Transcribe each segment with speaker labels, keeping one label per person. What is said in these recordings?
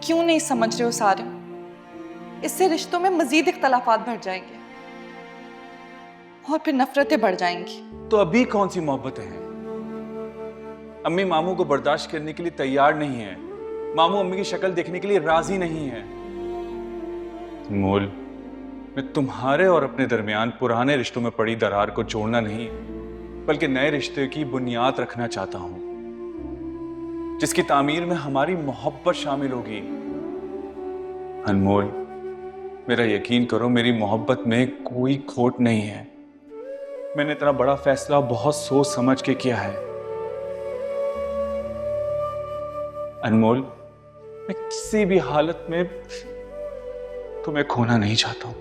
Speaker 1: क्यों नहीं समझ रहे हो सारे? इससे रिश्तों में मजीद इख्तलाफात बढ़ जाएंगे और फिर नफरतें बढ़ जाएंगी।
Speaker 2: तो अभी कौन सी मोहब्बतें हैं? अम्मी मामू को बर्दाश्त करने के लिए तैयार नहीं है। मामू अम्मी की शक्ल देखने के लिए राजी नहीं है। अनमोल, मैं तुम्हारे और अपने दरमियान पुराने रिश्तों में पड़ी दरार को जोड़ना नहीं, बल्कि नए रिश्ते की बुनियाद रखना चाहता हूं, जिसकी तामीर में हमारी मोहब्बत शामिल होगी। अनमोल, मेरा यकीन करो, मेरी मोहब्बत में कोई खोट नहीं है। मैंने इतना बड़ा फैसला बहुत सोच समझ के किया है। अनमोल, मैं किसी भी हालत में तुम्हें खोना नहीं चाहता हूं।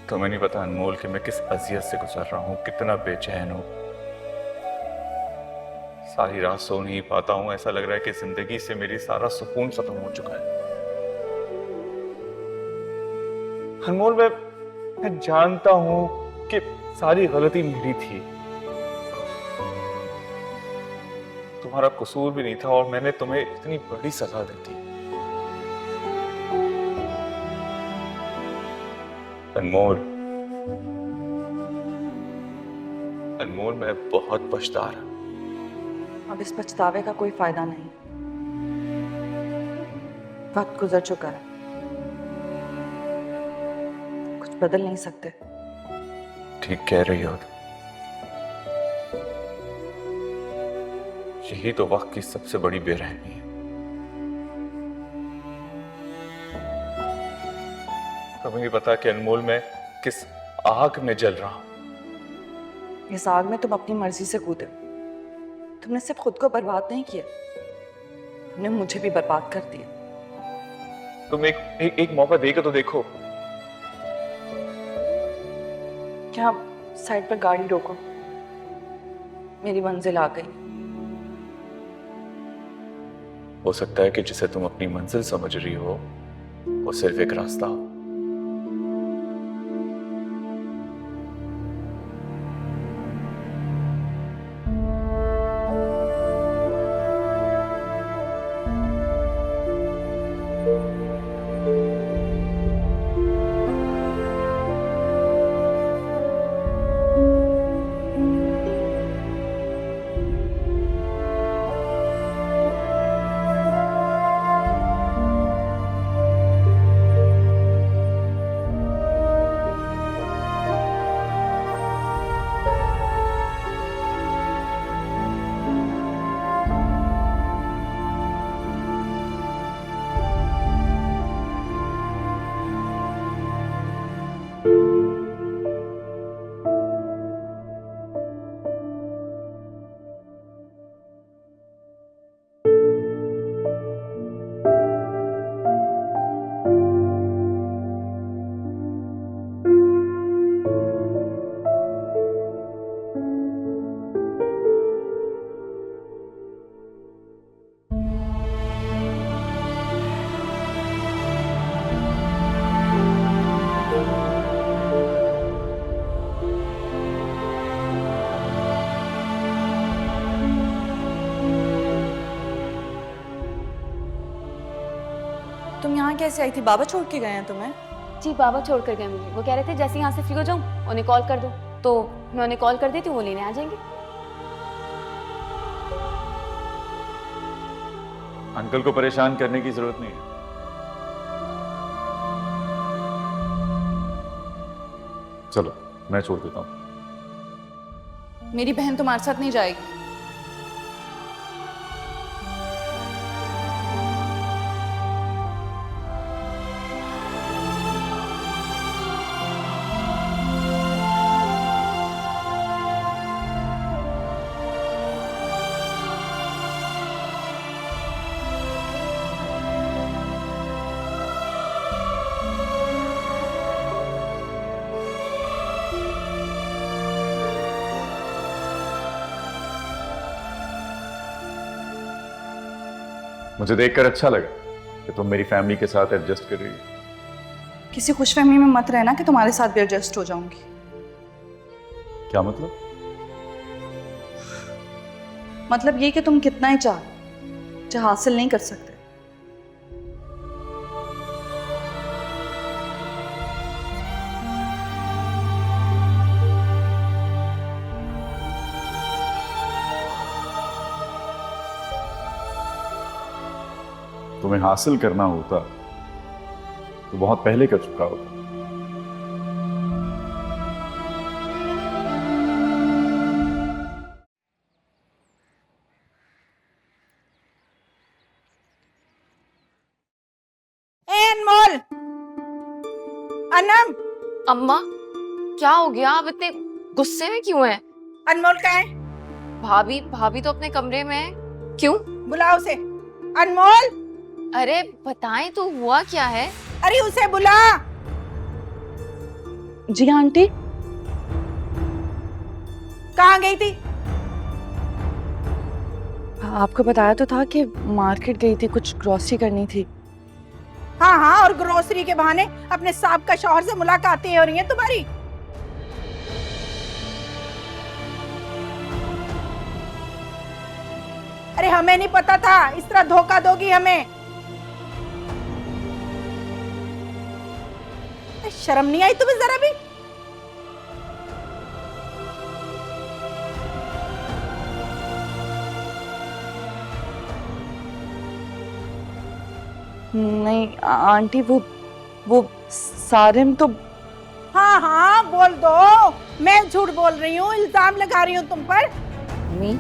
Speaker 2: तुम्हें नहीं पता अनमोल कि मैं किस अजियत से गुजर रहा हूं, कितना बेचैन हूं। सारी रात सो नहीं पाता हूं। ऐसा लग रहा है कि जिंदगी से मेरी सारा सुकून खत्म हो चुका है। अनमोल, मैं जानता हूं कि सारी गलती मेरी थी, तुम्हारा कसूर भी नहीं था, और मैंने तुम्हें इतनी बड़ी सजा दी थी। अनमोल, अनमोल, मैं बहुत पछता रहा हूं।
Speaker 1: अब इस पछतावे का कोई फायदा नहीं। वक्त गुजर चुका है, कुछ बदल नहीं सकते।
Speaker 2: ठीक कह रही हो। यही तो वक्त की सबसे बड़ी बेरहमी है। तुम्हें नहीं पता कि अनमोल मैं किस आग में जल रहा हूं।
Speaker 1: इस आग में तुम अपनी मर्जी से कूदे। तुमने सिर्फ खुद को बर्बाद नहीं किया, तुमने मुझे भी बर्बाद कर दिया।
Speaker 2: तुम एक मौका देकर तो देखो।
Speaker 1: क्या साइड पर गाड़ी रोको, मेरी मंजिल आ गई।
Speaker 2: हो सकता है कि जिसे तुम अपनी मंजिल समझ रही हो वो सिर्फ एक रास्ता हो।
Speaker 1: तुम यहाँ कैसे आई थी? बाबा छोड़ के गए हैं तुम्हें?
Speaker 3: जी बाबा छोड़ कर गए मुझे। वो कह रहे थे जैसे यहाँ से फ्री हो जाऊँ उन्हें कॉल कर दो, तो मैं उन्हें कॉल कर देती हूँ, वो लेने आ जाएंगे।
Speaker 2: अंकल को परेशान करने की जरूरत नहीं है। चलो मैं छोड़ देता हूं।
Speaker 1: मेरी बहन तुम्हारे साथ नहीं जाएगी।
Speaker 2: मुझे देखकर अच्छा लगा कि तुम मेरी फैमिली के साथ एडजस्ट कर रही हो।
Speaker 1: किसी खुशफहमी में मत रहना कि तुम्हारे साथ भी एडजस्ट हो जाऊंगी।
Speaker 2: क्या मतलब?
Speaker 1: मतलब ये कि तुम कितना ही मुझे हासिल नहीं कर सकते।
Speaker 4: तुम्हें हासिल करना होता तो बहुत पहले कर चुका होता।
Speaker 5: अनमोल, अनम,
Speaker 3: अम्मा क्या हो गया? आप इतने गुस्से में क्यों हैं?
Speaker 5: अनमोल कहाँ है?
Speaker 3: भाभी भाभी तो अपने कमरे में है। क्यों?
Speaker 5: बुलाओ उसे। अनमोल,
Speaker 3: अरे बताएं तो हुआ क्या है?
Speaker 5: अरे उसे बुला।
Speaker 1: जी आंटी।
Speaker 5: कहाँ गई थी?
Speaker 1: आपको बताया तो था कि मार्केट गई थी, कुछ ग्रोसरी करनी थी।
Speaker 5: हाँ हाँ, और ग्रोसरी के बहाने अपने साहब शौहर से मुलाकातें हो रही हैं तुम्हारी। अरे हमें नहीं पता था इस तरह धोखा दोगी हमें। शर्म नहीं आई तुम्हें जरा भी?
Speaker 1: नहीं आंटी, वो सारिम तो।
Speaker 5: हाँ हाँ बोल दो, मैं झूठ बोल रही हूँ, इल्जाम लगा रही हूँ तुम पर।
Speaker 1: मम्मी